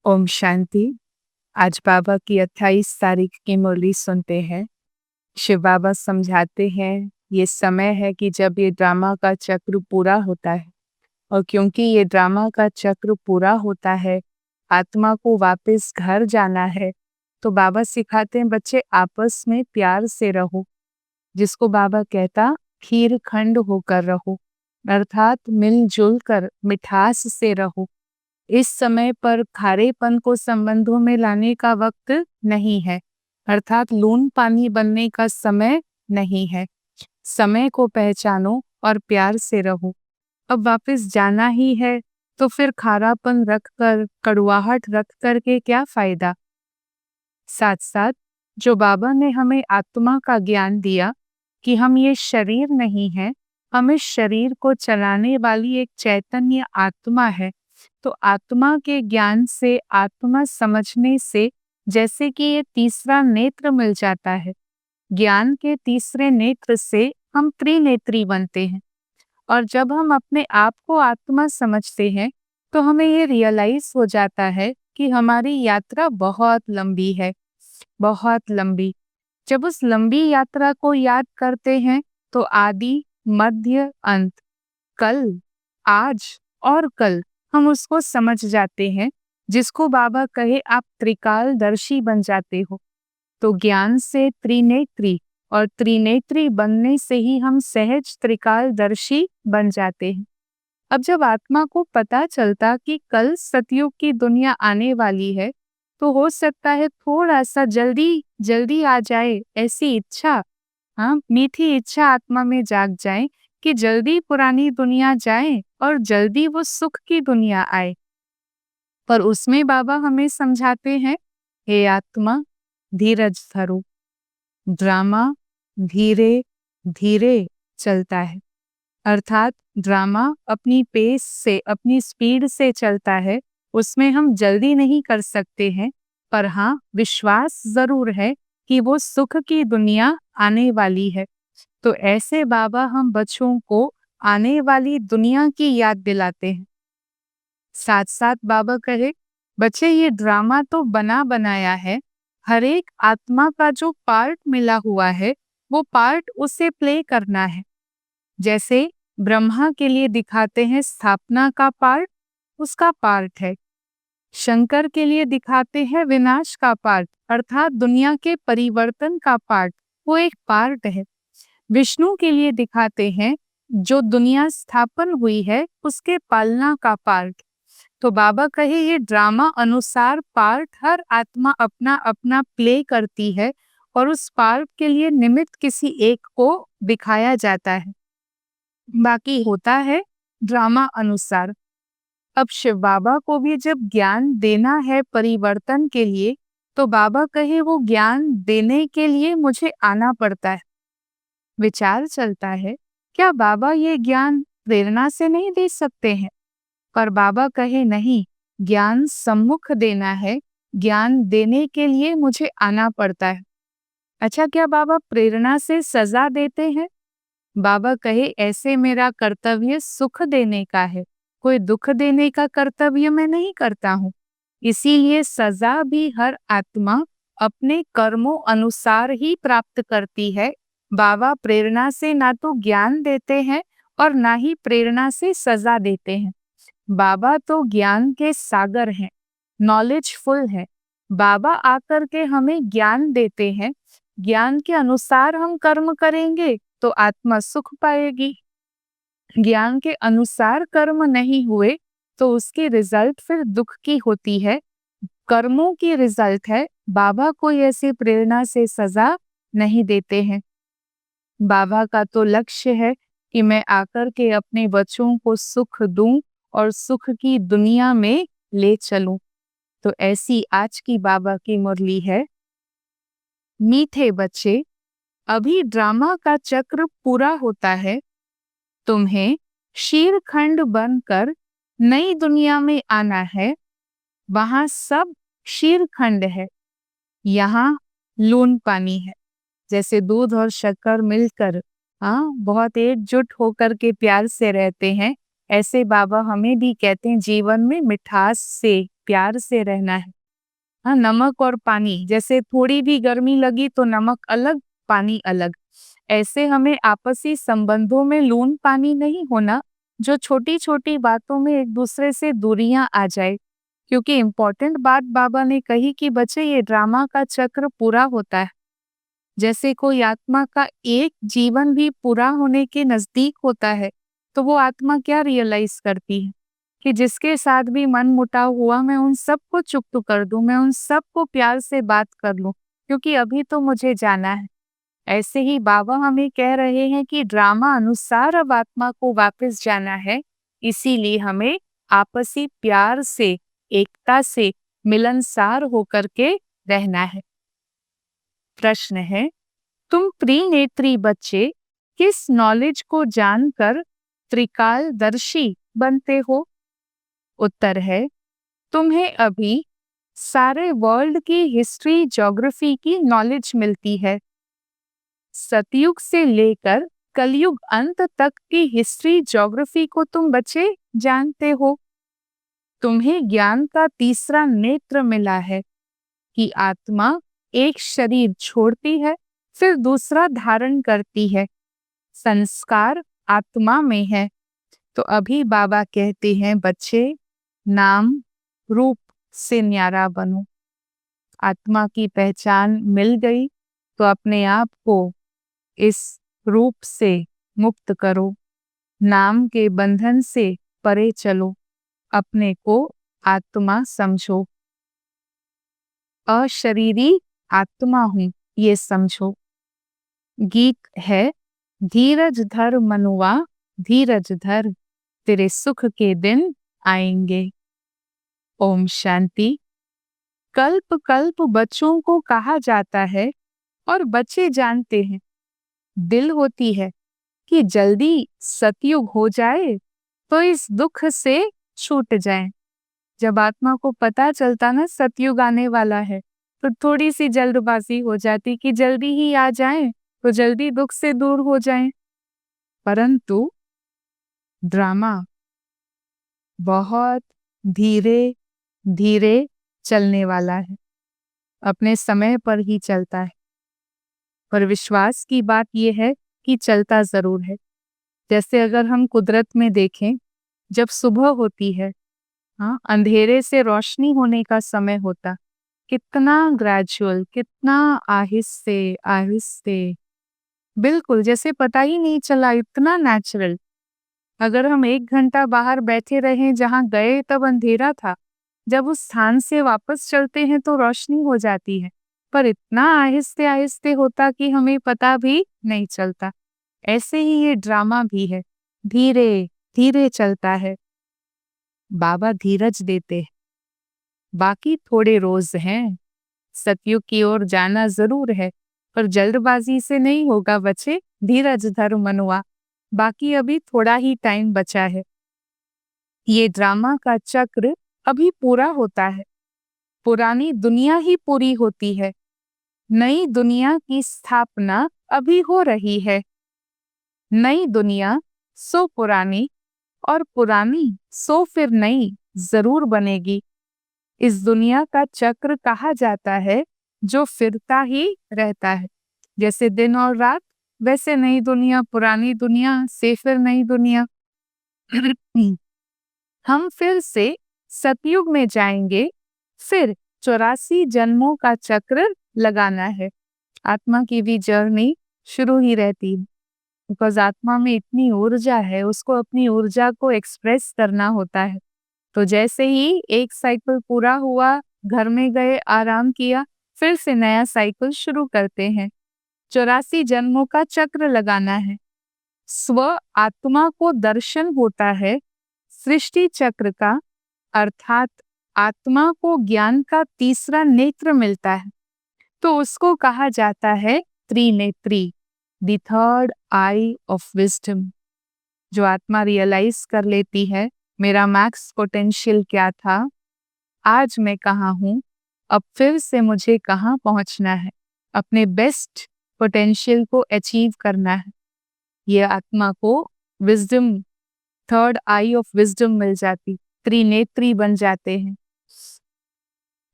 ओम शांति। आज बाबा की 28 तारीख की मुरली सुनते हैं। शिव बाबा समझाते हैं ये समय है कि जब ये ड्रामा का चक्र पूरा होता है और क्योंकि ये ड्रामा का चक्र पूरा होता है, आत्मा को वापस घर जाना है, तो बाबा सिखाते हैं बच्चे आपस में प्यार से रहो, जिसको बाबा कहता खीर खंड होकर रहो, अर्थात मिलजुल कर मिठास से रहो। इस समय पर खारेपन को संबंधों में लाने का वक्त नहीं है, अर्थात लून पानी बनने का समय नहीं है। समय को पहचानो और प्यार से रहो। अब वापस जाना ही है तो फिर खारापन रखकर, कड़वाहट रख कर के क्या फायदा। साथ साथ जो बाबा ने हमें आत्मा का ज्ञान दिया कि हम ये शरीर नहीं है, हम इस शरीर को चलाने वाली एक चैतन्य आत्मा है। तो आत्मा के ज्ञान से, आत्मा समझने से जैसे कि ये तीसरा नेत्र मिल जाता है, ज्ञान के तीसरे नेत्र से हम त्रिनेत्री बनते हैं। और जब हम अपने आप को आत्मा समझते हैं तो हमें ये रियलाइज हो जाता है कि हमारी यात्रा बहुत लंबी है, बहुत लंबी। जब उस लंबी यात्रा को याद करते हैं तो आदि, मध्य, अंत, कल, आज और कल हम उसको समझ जाते हैं, जिसको बाबा कहे आप त्रिकालदर्शी बन जाते हो। तो ज्ञान से त्रिनेत्री और त्रिनेत्री बनने से ही हम सहज त्रिकालदर्शी बन जाते हैं। अब जब आत्मा को पता चलता कि कल सतयुग की दुनिया आने वाली है, तो हो सकता है थोड़ा सा जल्दी जल्दी आ जाए ऐसी इच्छा, हाँ, मीठी इच्छा आत्मा में जाग जाए कि जल्दी पुरानी दुनिया जाए और जल्दी वो सुख की दुनिया आए। पर उसमें बाबा हमें समझाते हैं, हे आत्मा धीरज धरो। ड्रामा धीरे धीरे चलता है, अर्थात ड्रामा अपनी पेस से, अपनी स्पीड से चलता है। उसमें हम जल्दी नहीं कर सकते हैं, पर हाँ, विश्वास जरूर है कि वो सुख की दुनिया आने वाली है। तो ऐसे बाबा हम बच्चों को आने वाली दुनिया की याद दिलाते हैं। साथ साथ बाबा कहे, बच्चे ये ड्रामा तो बना बनाया है, हर एक आत्मा का जो पार्ट मिला हुआ है वो पार्ट उसे प्ले करना है। जैसे ब्रह्मा के लिए दिखाते हैं स्थापना का पार्ट, उसका पार्ट है। शंकर के लिए दिखाते हैं विनाश का पार्ट, अर्थात दुनिया के परिवर्तन का पार्ट, वो एक पार्ट है। विष्णु के लिए दिखाते हैं जो दुनिया स्थापन हुई है उसके पालना का पार्ट। तो बाबा कहे ये ड्रामा अनुसार पार्ट हर आत्मा अपना अपना प्ले करती है और उस पार्ट के लिए निमित्त किसी एक को दिखाया जाता है, बाकी होता है ड्रामा अनुसार। अब शिव बाबा को भी जब ज्ञान देना है परिवर्तन के लिए, तो बाबा कहे वो ज्ञान देने के लिए मुझे आना पड़ता है। विचार चलता है, क्या बाबा ये ज्ञान प्रेरणा से नहीं दे सकते हैं? पर बाबा कहे नहीं, ज्ञान सम्मुख देना है, ज्ञान देने के लिए मुझे आना पड़ता है। अच्छा, क्या बाबा प्रेरणा से सजा देते हैं? बाबा कहे ऐसे मेरा कर्तव्य सुख देने का है, कोई दुख देने का कर्तव्य मैं नहीं करता हूँ। इसीलिए सजा भी हर आत्मा अपने कर्मों अनुसार ही प्राप्त करती है। बाबा प्रेरणा से ना तो ज्ञान देते हैं और ना ही प्रेरणा से सजा देते हैं। बाबा तो ज्ञान के सागर हैं, नॉलेजफुल है। बाबा आकर के हमें ज्ञान देते हैं, ज्ञान के अनुसार हम कर्म करेंगे तो आत्मा सुख पाएगी। ज्ञान के अनुसार कर्म नहीं हुए तो उसकी रिजल्ट फिर दुख की होती है, कर्मों की रिजल्ट है। बाबा कोई ऐसी प्रेरणा से सजा नहीं देते हैं। बाबा का तो लक्ष्य है कि मैं आकर के अपने बच्चों को सुख दूं और सुख की दुनिया में ले चलूं। तो ऐसी आज की बाबा की मुरली है, मीठे बच्चे अभी ड्रामा का चक्र पूरा होता है, तुम्हें शीरखंड बनकर नई दुनिया में आना है। वहां सब शीरखंड है, यहाँ लून पानी है। जैसे दूध और शक्कर मिलकर बहुत एकजुट होकर के प्यार से रहते हैं, ऐसे बाबा हमें भी कहते हैं जीवन में मिठास से, प्यार से रहना है। हाँ, नमक और पानी, जैसे थोड़ी भी गर्मी लगी तो नमक अलग, पानी अलग। ऐसे हमें आपसी संबंधों में लून पानी नहीं होना, जो छोटी-छोटी बातों में एक दूसरे से दूरियां आ जाए। क्योंकि इम्पोर्टेंट बात बाबा ने कही कि बच्चे, ये ड्रामा का चक्र पूरा होता है। जैसे कोई आत्मा का एक जीवन भी पूरा होने के नजदीक होता है, तो वो आत्मा क्या रियलाइज करती है कि जिसके साथ भी मन मुटाव हुआ, मैं उन सबको चुप कर दूं, मैं उन सबको प्यार से बात कर लूं, क्योंकि अभी तो मुझे जाना है। ऐसे ही बाबा हमें कह रहे हैं कि ड्रामा अनुसार अब आत्मा को वापस जाना है, इसीलिए हमें आपसी प्यार से, एकता से, मिलनसार होकर के रहना है। प्रश्न है, तुम त्रिनेत्री बच्चे किस नॉलेज को जानकर त्रिकालदर्शी बनते हो? उत्तर है, तुम्हें अभी सारे वर्ल्ड की हिस्ट्री, ज्योग्राफी की नॉलेज मिलती है। सतयुग से लेकर कलयुग अंत तक की हिस्ट्री, ज्योग्राफी को तुम बच्चे जानते हो। तुम्हें ज्ञान का तीसरा नेत्र मिला है कि आत्मा एक शरीर छोड़ती है, फिर दूसरा धारण करती है। संस्कार आत्मा में है। तो अभी बाबा कहते हैं, बच्चे, नाम रूप से न्यारा बनो। आत्मा की पहचान मिल गई तो अपने आप को इस रूप से मुक्त करो, नाम के बंधन से परे चलो, अपने को आत्मा समझो। अशरीरी आत्मा हूं, ये समझो। गीत है, धीरज धर मनुआ, धीरज धर, तेरे सुख के दिन आएंगे। ओम शांति। कल्प कल्प बच्चों को कहा जाता है और बच्चे जानते हैं, दिल होती है कि जल्दी सतयुग हो जाए तो इस दुख से छूट जाए। जब आत्मा को पता चलता ना सतयुग आने वाला है, तो थोड़ी सी जल्दबाजी हो जाती कि जल्दी ही आ जाए तो जल्दी दुख से दूर हो जाएं। परंतु ड्रामा बहुत धीरे धीरे चलने वाला है, अपने समय पर ही चलता है। पर विश्वास की बात यह है कि चलता जरूर है। जैसे अगर हम कुदरत में देखें, जब सुबह होती है, हाँ, अंधेरे से रोशनी होने का समय होता, कितना ग्रेजुअल, कितना आहिस्ते आहिस्ते, बिल्कुल जैसे पता ही नहीं चला, इतना नेचुरल। अगर हम 1 घंटा बाहर बैठे रहें जहाँ गए तब अंधेरा था, जब उस स्थान से वापस चलते हैं तो रोशनी हो जाती है, पर इतना आहिस्ते आहिस्ते होता कि हमें पता भी नहीं चलता। ऐसे ही ये ड्रामा भी है, धीरे धीरे चलता है। बाबा धीरज देते हैं। बाकी थोड़े रोज हैं, सतयुग की ओर जाना जरूर है, पर जल्दबाजी से नहीं होगा बच्चे, धीरज धर मनुआ। बाकी अभी थोड़ा ही टाइम बचा है। ये ड्रामा का चक्र अभी पूरा होता है, पुरानी दुनिया ही पूरी होती है, नई दुनिया की स्थापना अभी हो रही है। नई दुनिया सो पुरानी और पुरानी सो फिर नई जरूर बनेगी। इस दुनिया का चक्र कहा जाता है जो फिरता ही रहता है। जैसे दिन और रात, वैसे नई दुनिया, पुरानी दुनिया से फिर नई दुनिया। हम फिर से सतयुग में जाएंगे, फिर 84 जन्मों का चक्र लगाना है। आत्मा की भी जर्नी शुरू ही रहती है, बिकॉज आत्मा में इतनी ऊर्जा है, उसको अपनी ऊर्जा को एक्सप्रेस करना होता है। तो जैसे ही एक साइकिल पूरा हुआ, घर में गए, आराम किया, फिर से नया साइकिल शुरू करते हैं। 84 जन्मों का चक्र लगाना है। स्व आत्मा को दर्शन होता है सृष्टि चक्र का, अर्थात आत्मा को ज्ञान का तीसरा नेत्र मिलता है, तो उसको कहा जाता है त्रिनेत्री, the third eye of wisdom. जो आत्मा रियलाइज कर लेती है, मेरा मैक्स पोटेंशियल क्या था, आज मैं कहाँ हूँ, अब फिर से मुझे कहाँ पहुँचना है, अपने बेस्ट पोटेंशियल को अचीव करना है, ये आत्मा को wisdom, third eye of wisdom मिल जाती, त्रिनेत्री बन जाते हैं।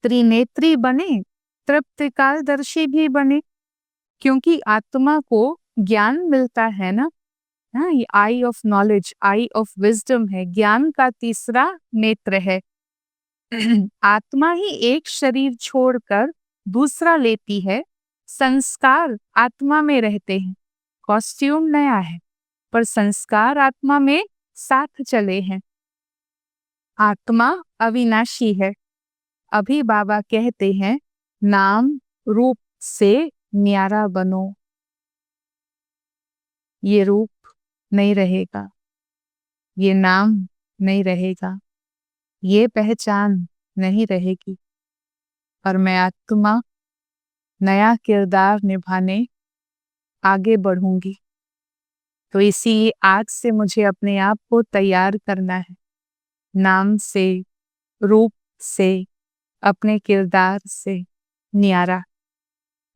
त्रिनेत्री बने, तृप्तिकालदर्शी भी बने, क्योंकि आत्मा को ज्ञान मिलता है ना। हाँ, ये eye of knowledge, eye of wisdom है, ज्ञान का तीसरा नेत्र है। आत्मा ही एक शरीर छोड़कर दूसरा लेती है, संस्कार आत्मा में रहते हैं, कॉस्ट्यूम नया है पर संस्कार आत्मा में साथ चले हैं। आत्मा अविनाशी है। अभी बाबा कहते हैं नाम रूप से न्यारा बनो। ये रूप नहीं रहेगा, ये नाम नहीं रहेगा, ये पहचान नहीं रहेगी, और मैं आत्मा नया किरदार निभाने आगे बढ़ूंगी। तो इसी आज से मुझे अपने आप को तैयार करना है, नाम से, रूप से, अपने किरदार से न्यारा,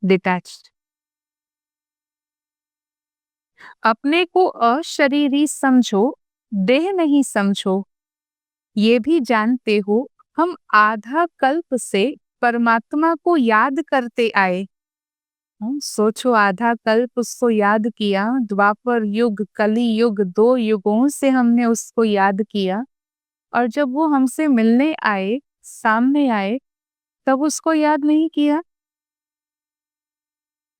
डिटैच्ड। अपने को अशरीरी समझो, देह नहीं समझो। ये भी जानते हो हम आधा कल्प से परमात्मा को याद करते आए। सोचो, आधा कल्प उसको याद किया, द्वापर युग, कली युग, 2 युगों से हमने उसको याद किया, और जब वो हमसे मिलने आए, सामने आए, तब उसको याद नहीं किया।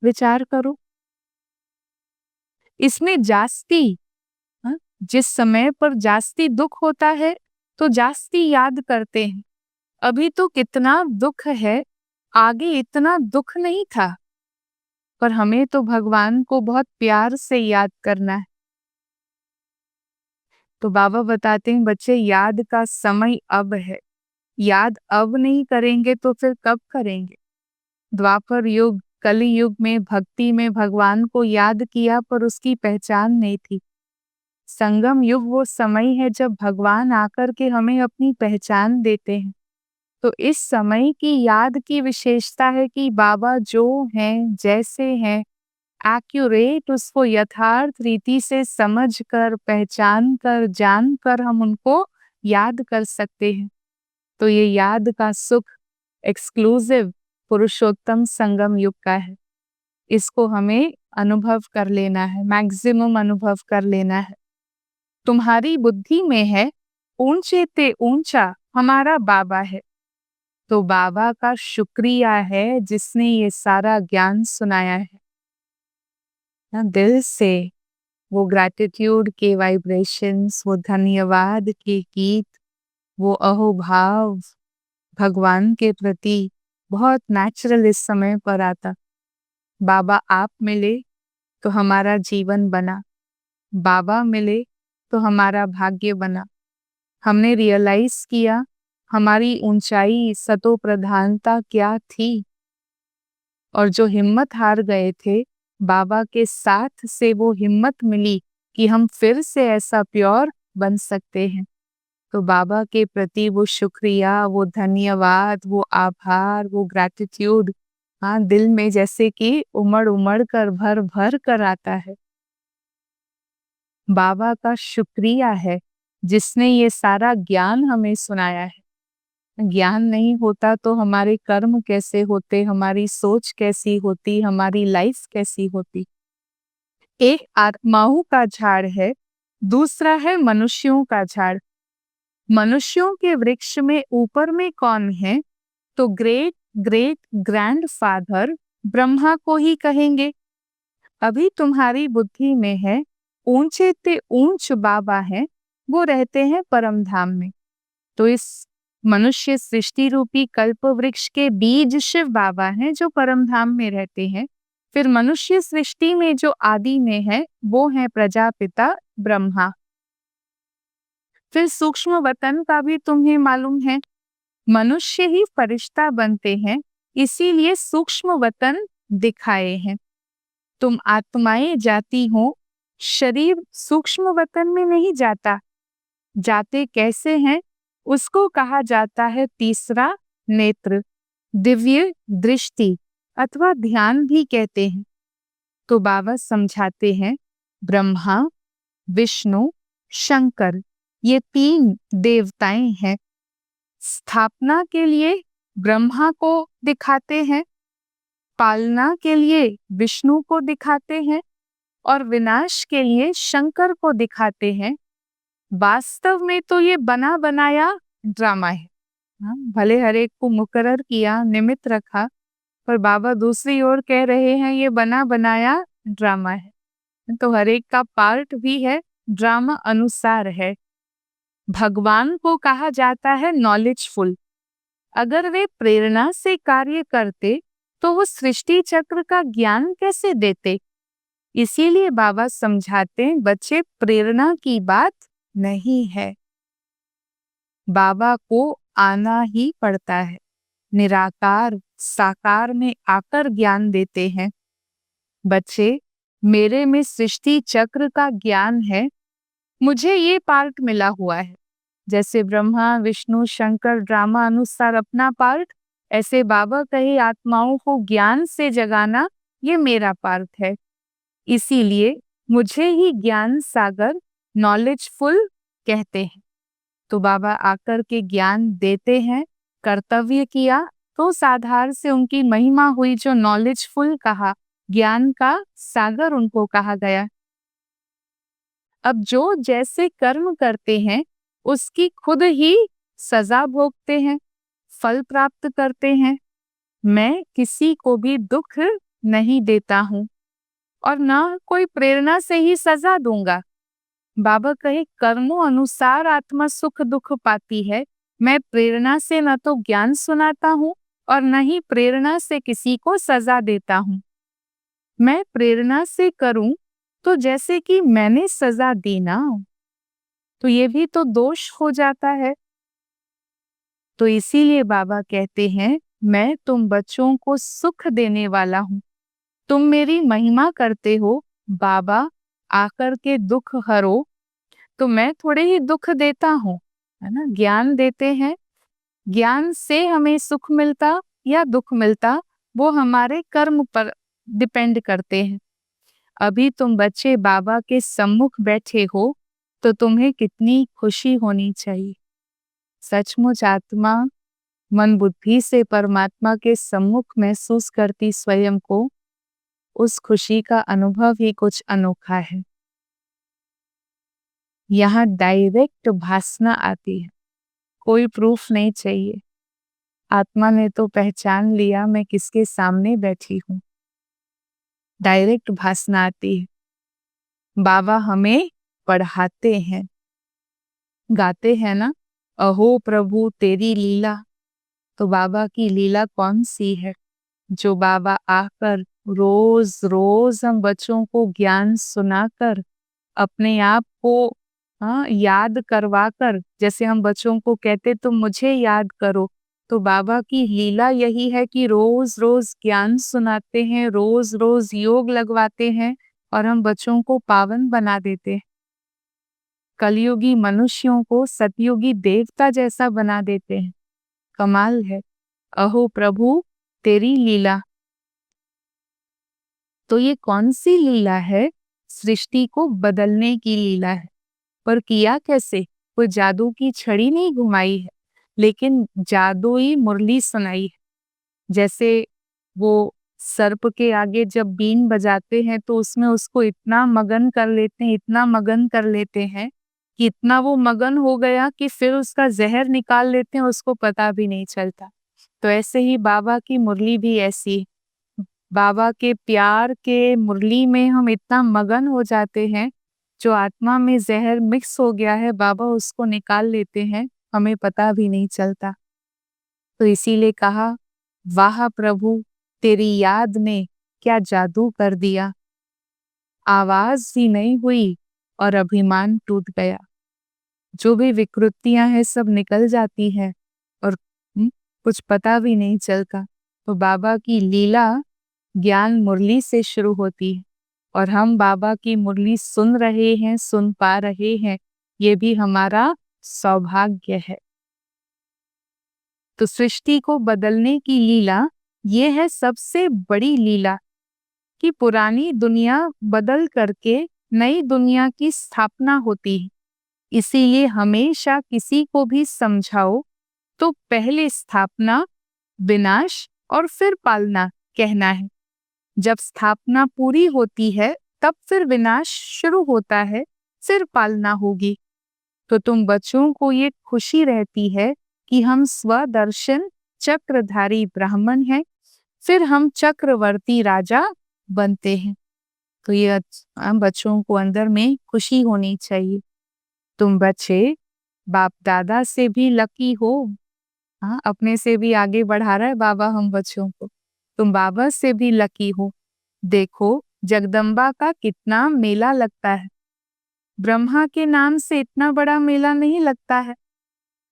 विचार करो, इसमें जास्ती, जिस समय पर जास्ती दुख होता है तो जास्ती याद करते हैं। अभी तो कितना दुख है, आगे इतना दुख नहीं था, पर हमें तो भगवान को बहुत प्यार से याद करना है। तो बाबा बताते हैं बच्चे, याद का समय अब है। याद अब नहीं करेंगे तो फिर कब करेंगे? द्वापर युग, कली युग में भक्ति में भगवान को याद किया पर उसकी पहचान नहीं थी। संगम युग वो समय है जब भगवान आकर के हमें अपनी पहचान देते हैं। तो इस समय की याद की विशेषता है कि बाबा जो हैं, जैसे हैं, एक्यूरेट, उसको यथार्थ रीति से समझ कर, पहचान कर, जान कर हम उनको याद कर सकते हैं। तो ये याद का सुख एक्सक्लूसिव पुरुषोत्तम संगम युग का है। इसको हमें अनुभव कर लेना है, मैक्सिमम अनुभव कर लेना है। तुम्हारी बुद्धि में है, ऊंचे ते ऊंचा हमारा बाबा है। तो बाबा का शुक्रिया है जिसने ये सारा ज्ञान सुनाया है ना। दिल से वो ग्रैटिट्यूड के वाइब्रेशंस, वो धन्यवाद के गीत, वो अहोभाव भगवान के प्रति बहुत नेचुरल इस समय पर आता। बाबा आप मिले तो हमारा जीवन बना, बाबा मिले तो हमारा भाग्य बना। हमने रियलाइज किया हमारी ऊंचाई, सतो प्रधानता क्या थी, और जो हिम्मत हार गए थे, बाबा के साथ से वो हिम्मत मिली कि हम फिर से ऐसा प्योर बन सकते हैं। तो बाबा के प्रति वो शुक्रिया, वो धन्यवाद, वो आभार, वो ग्रैटिट्यूड, हाँ, दिल में जैसे कि उमड़ उमड़ कर, भर भर कर आता है। बाबा का शुक्रिया है जिसने ये सारा ज्ञान हमें सुनाया है। ज्ञान नहीं होता तो हमारे कर्म कैसे होते, हमारी सोच कैसी होती, हमारी लाइफ कैसी होती। एक आत्माओं का झाड़ है, दूसरा है मनुष्यों का झाड़। मनुष्यों के वृक्ष में ऊपर में कौन है? तो ग्रेट ग्रेट ग्रैंडफादर ब्रह्मा को ही कहेंगे। अभी तुम्हारी बुद्धि में है, ऊंचे ते ऊंच बाबा है, वो रहते हैं परम धाम में। तो इस मनुष्य सृष्टि रूपी कल्प वृक्ष के बीज शिव बाबा हैं जो परम धाम में रहते हैं। फिर मनुष्य सृष्टि में जो आदि में है वो है प्रजापिता ब्रह्मा। फिर सूक्ष्म वतन का भी तुम्हें मालूम है, मनुष्य ही फरिश्ता बनते हैं, इसीलिए सूक्ष्म वतन दिखाए हैं। तुम आत्माएं जाती हो, शरीर सूक्ष्म वतन में नहीं जाता। जाते कैसे हैं उसको कहा जाता है तीसरा नेत्र, दिव्य दृष्टि अथवा ध्यान भी कहते हैं। तो बाबा समझाते हैं ब्रह्मा, विष्णु, शंकर ये 3 देवताएं हैं। स्थापना के लिए ब्रह्मा को दिखाते हैं, पालना के लिए विष्णु को दिखाते हैं और विनाश के लिए शंकर को दिखाते हैं। वास्तव में तो ये बना बनाया ड्रामा है। हाँ, भले हर एक को मुकर्रर किया, निमित्त रखा, पर बाबा दूसरी ओर कह रहे हैं ये बना बनाया ड्रामा है। तो हर एक का पार्ट भी है, ड्रामा अनुसार है। भगवान को कहा जाता है नॉलेजफुल। अगर वे प्रेरणा से कार्य करते तो वो सृष्टि चक्र का ज्ञान कैसे देते? इसीलिए बाबा समझाते हैं बच्चे प्रेरणा की बात नहीं है, बाबा को आना ही पड़ता है। निराकार साकार में आकर ज्ञान देते हैं। बच्चे, मेरे में सृष्टि चक्र का ज्ञान है, मुझे ये पार्ट मिला हुआ है। जैसे ब्रह्मा विष्णु शंकर ड्रामा अनुसार अपना पार्ट, ऐसे बाबा कहे आत्माओं को ज्ञान से जगाना ये मेरा पार्ट है। इसीलिए मुझे ही ज्ञान सागर नॉलेजफुल कहते हैं। तो बाबा आकर के ज्ञान देते हैं। कर्तव्य किया तो उस आधार से उनकी महिमा हुई, जो नॉलेजफुल कहा, ज्ञान का सागर उनको कहा गया। अब जो जैसे कर्म करते हैं उसकी खुद ही सजा भोगते हैं, फल प्राप्त करते हैं। मैं किसी को भी दुख नहीं देता हूँ और ना कोई प्रेरणा से ही सजा दूंगा। बाबा कहे कर्मों अनुसार आत्मा सुख दुख पाती है। मैं प्रेरणा से न तो ज्ञान सुनाता हूँ और न ही प्रेरणा से किसी को सजा देता हूँ। मैं प्रेरणा से करूं तो जैसे कि मैंने सजा दी ना, तो ये भी तो दोष हो जाता है। तो इसीलिए बाबा कहते हैं मैं तुम बच्चों को सुख देने वाला हूँ, तुम मेरी महिमा करते हो, बाबा आकर के दुख हरो, तो मैं थोड़े ही दुख देता हूँ, है ना। ज्ञान देते हैं, ज्ञान से हमें सुख मिलता या दुख मिलता वो हमारे कर्म पर डिपेंड करते हैं। अभी तुम बच्चे बाबा के सम्मुख बैठे हो तो तुम्हें कितनी खुशी होनी चाहिए। सचमुच आत्मा मन बुद्धि से परमात्मा के सम्मुख महसूस करती स्वयं को, उस खुशी का अनुभव ही कुछ अनोखा है। यहाँ डायरेक्ट भासना आती है, कोई प्रूफ नहीं चाहिए। आत्मा ने तो पहचान लिया मैं किसके सामने बैठी हूँ। डायरेक्ट भासना आती है। बाबा हमें पढ़ाते हैं, गाते हैं ना, अहो प्रभु तेरी लीला। तो बाबा की लीला कौन सी है जो बाबा आकर रोज रोज हम बच्चों को ज्ञान सुनाकर अपने आप को याद करवाकर, जैसे हम बच्चों को कहते तो मुझे याद करो, तो बाबा की लीला यही है कि रोज रोज ज्ञान सुनाते हैं, रोज रोज योग लगवाते हैं और हम बच्चों को पावन बना देते हैं। कलयुगी मनुष्यों को सतयुगी देवता जैसा बना देते हैं। कमाल है। अहो प्रभु तेरी लीला। तो ये कौन सी लीला है? सृष्टि को बदलने की लीला है। पर किया कैसे? कोई जादू की छड़ी नहीं घुमाई है, लेकिन जादुई मुरली सुनाई है। जैसे वो सर्प के आगे जब बीन बजाते हैं तो उसमें उसको इतना मगन कर लेते हैं, इतना मगन कर लेते हैं कि इतना वो मगन हो गया कि फिर उसका जहर निकाल लेते हैं, उसको पता भी नहीं चलता। तो ऐसे ही बाबा की मुरली भी ऐसी, बाबा के प्यार के मुरली में हम इतना मगन हो जाते हैं, जो आत्मा में जहर मिक्स हो गया है बाबा उसको निकाल लेते हैं, हमें पता भी नहीं चलता। तो इसीलिए कहा वाह प्रभु तेरी याद ने क्या जादू कर दिया। आवाज ही नहीं हुई और अभिमान टूट गया। जो भी विकृतियां हैं सब निकल जाती हैं और कुछ पता भी नहीं चलता। तो बाबा की लीला ज्ञान मुरली से शुरू होती है और हम बाबा की मुरली सुन रहे हैं, सुन पा रहे हैं, ये भी हमारा सौभाग्य है। तो सृष्टि को बदलने की लीला ये है सबसे बड़ी लीला कि पुरानी दुनिया बदल करके नई दुनिया की स्थापना होती है। इसीलिए हमेशा किसी को भी समझाओ तो पहले स्थापना विनाश और फिर पालना कहना है। जब स्थापना पूरी होती है तब फिर विनाश शुरू होता है, फिर पालना होगी। तो तुम बच्चों को ये खुशी रहती है कि हम स्वदर्शन चक्रधारी ब्राह्मण हैं, फिर हम चक्रवर्ती राजा बनते हैं। तो ये बच्चों को अंदर में खुशी होनी चाहिए। तुम बच्चे बाप दादा से भी लकी हो। हाँ, अपने से भी आगे बढ़ा रहा है बाबा हम बच्चों को। तुम बाबा से भी लकी हो। देखो जगदम्बा का कितना मेला लगता है। ब्रह्मा के नाम से इतना बड़ा मेला नहीं लगता है।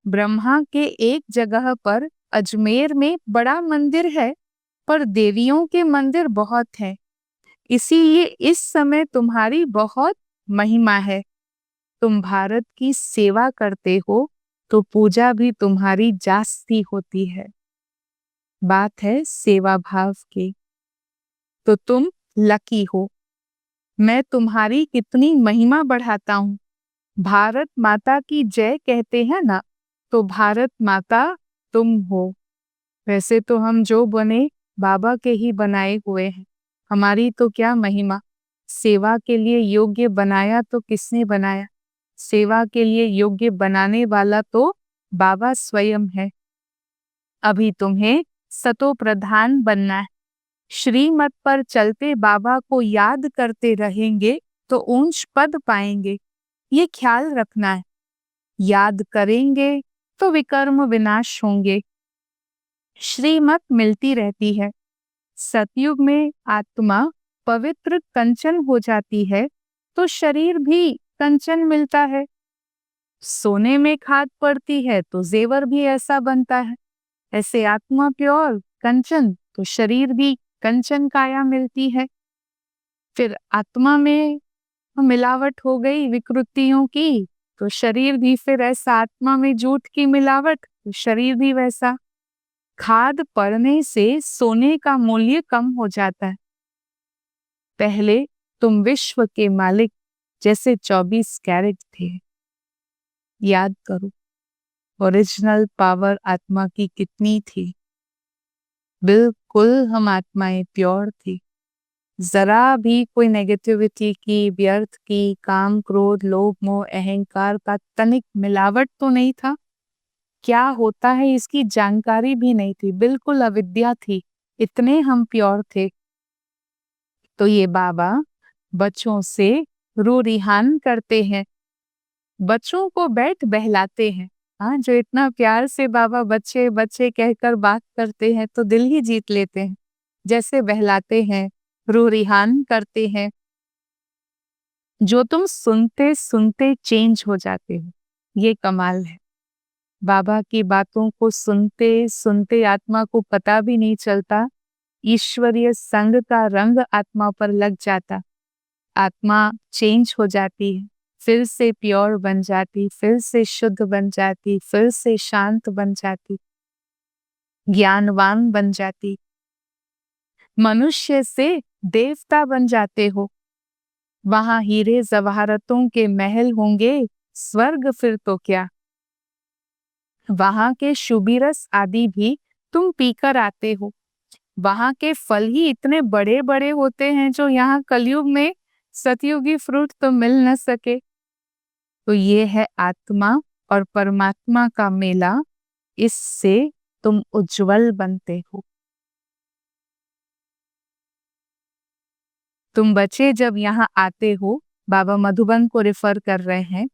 ब्रह्मा के एक जगह पर अजमेर में बड़ा मंदिर है, पर देवियों के मंदिर बहुत हैं। इसीलिए इस समय तुम्हारी बहुत महिमा है। तुम भारत की सेवा करते हो तो पूजा भी तुम्हारी जास्ती होती है। बात है सेवा भाव की। तो तुम लकी हो। मैं तुम्हारी कितनी महिमा बढ़ाता हूँ। भारत माता की जय कहते हैं ना, तो भारत माता तुम हो। वैसे तो हम जो बने बाबा के ही बनाए हुए हैं। हमारी तो क्या महिमा। सेवा के लिए योग्य बनाया तो किसने बनाया। सेवा के लिए योग्य बनाने वाला तो बाबा स्वयं है। अभी तुम्हें सतो प्रधान बनना है। श्रीमत पर चलते बाबा को याद करते रहेंगे तो ऊंच पद पाएंगे। ये ख्याल रखना है। याद करेंगे तो विकर्म विनाश होंगे। श्रीमत मिलती रहती है। सतयुग में आत्मा पवित्र कंचन हो जाती है तो शरीर भी कंचन मिलता है। सोने में खाद पड़ती है तो जेवर भी ऐसा बनता है। ऐसे आत्मा प्योर कंचन तो शरीर भी कंचन काया मिलती है। फिर आत्मा में मिलावट हो गई विकृतियों की तो शरीर भी फिर ऐसा। आत्मा में झूठ की मिलावट तो शरीर भी वैसा। खाद पड़ने से सोने का मूल्य कम हो जाता है। पहले तुम विश्व के मालिक जैसे 24 कैरेट थे। याद करो ओरिजिनल पावर आत्मा की कितनी थी। बिल्कुल हम आत्माएं प्योर थी। जरा भी कोई नेगेटिविटी की, व्यर्थ की, काम क्रोध लोभ मोह अहंकार का तनिक मिलावट तो नहीं था। क्या होता है इसकी जानकारी भी नहीं थी। बिल्कुल अविद्या थी। इतने हम प्योर थे। तो ये बाबा बच्चों से रूरिहान करते हैं। बच्चों को बैठ बहलाते हैं। हाँ, जो इतना प्यार से बाबा बच्चे बच्चे कहकर बात करते हैं तो दिल ही जीत लेते हैं। जैसे बहलाते हैं, रूरिहान करते हैं। जो तुम सुनते सुनते चेंज हो जाते हो, ये कमाल है। बाबा की बातों को सुनते सुनते आत्मा को पता भी नहीं चलता। ईश्वरीय संग का रंग आत्मा पर लग जाता। आत्मा चेंज हो जाती है, फिर से प्योर बन जाती, फिर से शुद्ध बन जाती, फिर से शांत बन जाती, ज्ञानवान बन जाती। मनुष्य से देवता बन जाते हो। वहां हीरे जवाहरतों के महल होंगे, स्वर्ग फिर तो क्या। वहां के शुभिरस आदि भी तुम पीकर आते हो। वहां के फल ही इतने बड़े बड़े होते हैं जो यहाँ कलयुग में सतयुगी फ्रूट तो मिल न सके। तो ये है आत्मा और परमात्मा का मेला। इससे तुम उज्जवल बनते हो। तुम बच्चे जब यहाँ आते हो, बाबा मधुबन को रेफर कर रहे हैं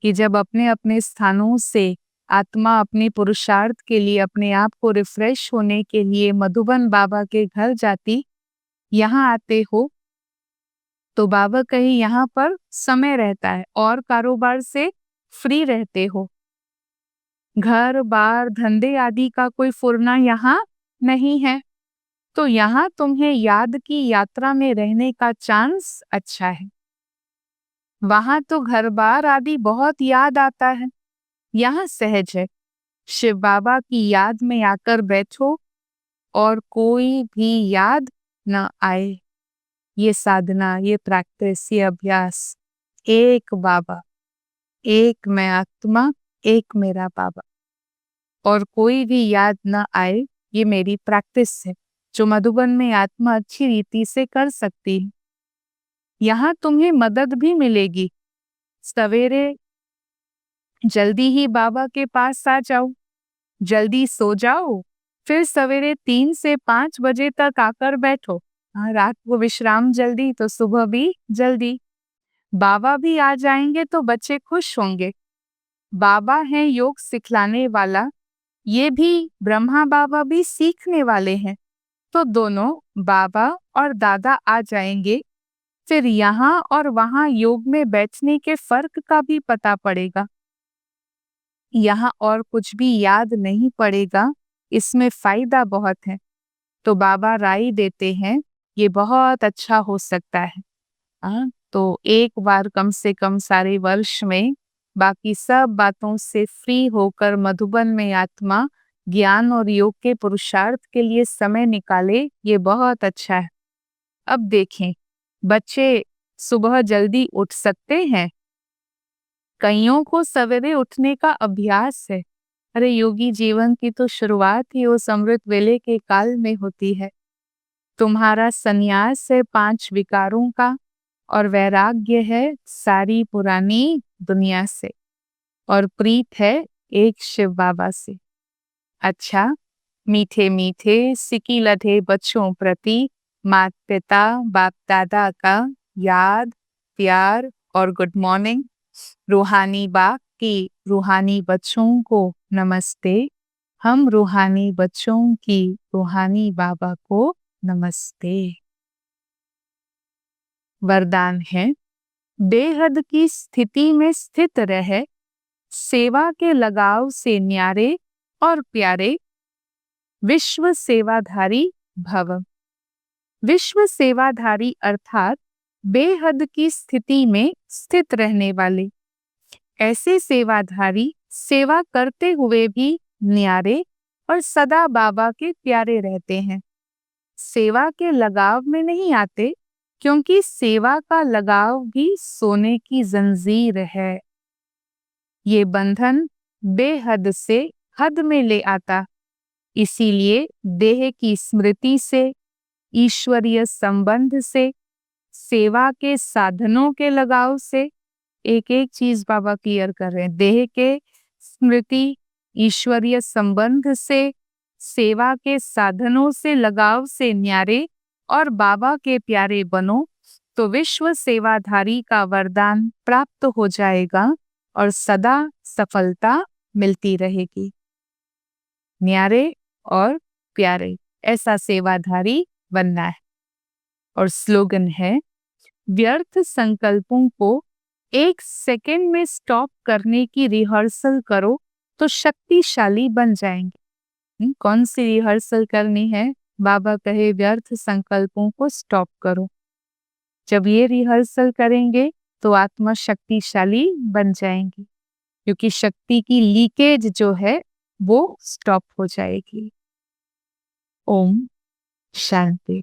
कि जब अपने अपने स्थानों से आत्मा अपने पुरुषार्थ के लिए अपने आप को रिफ्रेश होने के लिए मधुबन बाबा के घर जाती, यहाँ आते हो तो बाबा कहीं यहाँ पर समय रहता है और कारोबार से फ्री रहते हो। घर बार धंधे आदि का कोई फुरना यहाँ नहीं है। तो यहाँ तुम्हें याद की यात्रा में रहने का चांस अच्छा है। वहां तो घर बार आदि बहुत याद आता है। यहाँ सहज है। शिव बाबा की याद में आकर बैठो और कोई भी याद न आए। ये साधना, ये प्रैक्टिस, ये अभ्यास। एक बाबा, एक मैं आत्मा, एक मेरा बाबा। और कोई भी याद न आए ये मेरी प्रैक्टिस है जो मधुबन में आत्मा अच्छी रीति से कर सकती है। यहाँ तुम्हें मदद भी मिलेगी। सवेरे जल्दी ही बाबा के पास आ जाओ, जल्दी सो जाओ, फिर सवेरे 3 से 5 बजे तक आकर बैठो। हाँ, रात को विश्राम जल्दी तो सुबह भी जल्दी। बाबा भी आ जाएंगे तो बच्चे खुश होंगे। बाबा हैं योग सिखलाने वाला, ये भी ब्रह्मा बाबा भी सीखने वाले हैं। तो दोनों बाबा और दादा आ जाएंगे, फिर यहाँ और वहाँ योग में बैठने के फर्क का भी पता पड़ेगा। यहाँ और कुछ भी याद नहीं पड़ेगा, इसमें फायदा बहुत है। तो बाबा राय देते हैं ये बहुत अच्छा हो सकता है। तो एक बार कम से कम सारे वर्ष में बाकी सब बातों से फ्री होकर मधुबन में आत्मा ज्ञान और योग के पुरुषार्थ के लिए समय निकाले, ये बहुत अच्छा है। अब देखें, बच्चे सुबह जल्दी उठ सकते हैं। कईयों को सवेरे उठने का अभ्यास है। अरे योगी जीवन की तो शुरुआत ही उस अमृत वेले के काल में होती है। तुम्हारा संन्यास है 5 विकारों का और वैराग्य है सारी पुरानी दुनिया से और प्रीत है एक शिव बाबा से। अच्छा, मीठे मीठे सिकी लधे बच्चों प्रति माता पिता बाप दादा का याद, प्यार और गुड मॉर्निंग। रूहानी बाप की रूहानी बच्चों को नमस्ते। हम रूहानी बच्चों की रूहानी बाबा को नमस्ते। वरदान है, बेहद की स्थिति में स्थित रहे, सेवा के लगाव से न्यारे और प्यारे, विश्व सेवाधारी भव। विश्व सेवाधारी अर्थात बेहद की स्थिति में स्थित रहने वाले। ऐसे सेवाधारी सेवा करते हुए भी न्यारे और सदा बाबा के प्यारे रहते हैं। सेवा के लगाव में नहीं आते, क्योंकि सेवा का लगाव भी सोने की जंजीर है। ये बंधन बेहद से हद में ले आता। इसीलिए देह की स्मृति से, ईश्वरीय संबंध से, सेवा के साधनों के लगाव से, एक एक चीज बाबा क्लियर कर रहे हैं। देह के स्मृति, ईश्वरीय संबंध से, सेवा के साधनों से लगाव से न्यारे और बाबा के प्यारे बनो, तो विश्व सेवाधारी का वरदान प्राप्त हो जाएगा और सदा सफलता मिलती रहेगी। न्यारे और प्यारे, ऐसा सेवाधारी बनना है। और स्लोगन है, व्यर्थ संकल्पों को 1 सेकेंड में स्टॉप करने की रिहर्सल करो तो शक्तिशाली बन जाएंगे। कौन सी रिहर्सल करनी है? बाबा कहे व्यर्थ संकल्पों को स्टॉप करो। जब ये रिहर्सल करेंगे तो आत्मा शक्तिशाली बन जाएंगी, क्योंकि शक्ति की लीकेज जो है वो स्टॉप हो जाएगी। ओम शांति।